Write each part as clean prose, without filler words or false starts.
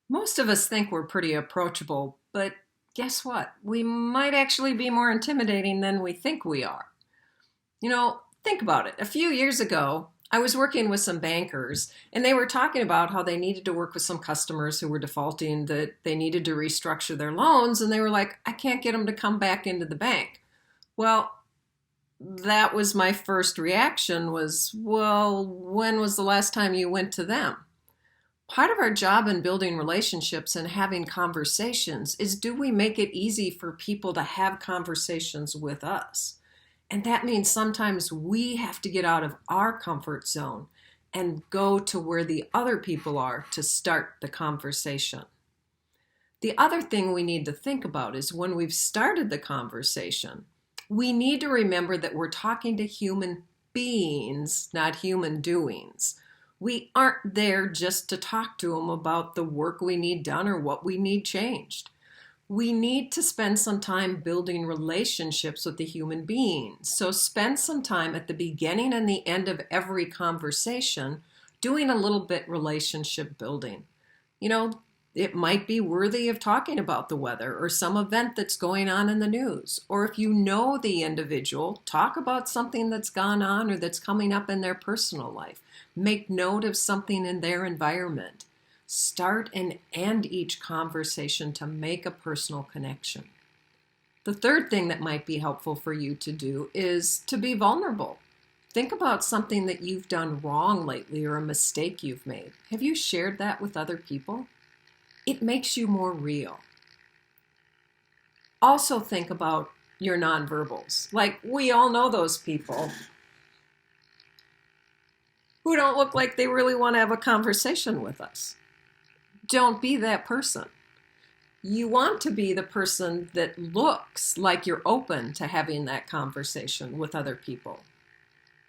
Most of us think we're pretty approachable, but guess what? We might actually be more intimidating than we think we are. Think about it. A few years ago, I was working with some bankers, and they were talking about how they needed to work with some customers who were defaulting, that they needed to restructure their loans, and they were like, I can't get them to come back into the bank. Well, that was my first reaction was, well, when was the last time you went to them? Part of our job in building relationships and having conversations is, do we make it easy for people to have conversations with us? And that means sometimes we have to get out of our comfort zone and go to where the other people are to start the conversation. The other thing we need to think about is, when we've started the conversation, we need to remember that we're talking to human beings, not human doings. We aren't there just to talk to them about the work we need done or what we need changed. We need to spend some time building relationships with the human beings. So spend some time at the beginning and the end of every conversation doing a little bit relationship building. You know, it might be worthy of talking about the weather or some event that's going on in the news. Or if you know the individual, talk about something that's gone on or that's coming up in their personal life. Make note of something in their environment. Start and end each conversation to make a personal connection. The third thing that might be helpful for you to do is to be vulnerable. Think about something that you've done wrong lately or a mistake you've made. Have you shared that with other people? It makes you more real. Also think about your nonverbals. Like, we all know those people who don't look like they really want to have a conversation with us. Don't be that person. You want to be the person that looks like you're open to having that conversation with other people.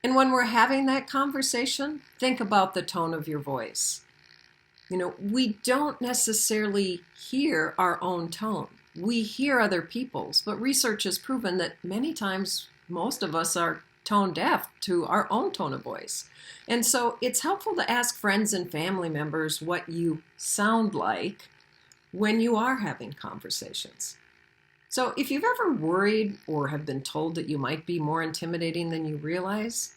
And when we're having that conversation, think about the tone of your voice. We don't necessarily hear our own tone. We hear other people's, but research has proven that many times most of us are tone deaf to our own tone of voice. And so it's helpful to ask friends and family members what you sound like when you are having conversations. So if you've ever worried or have been told that you might be more intimidating than you realize,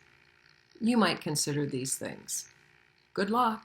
you might consider these things. Good luck.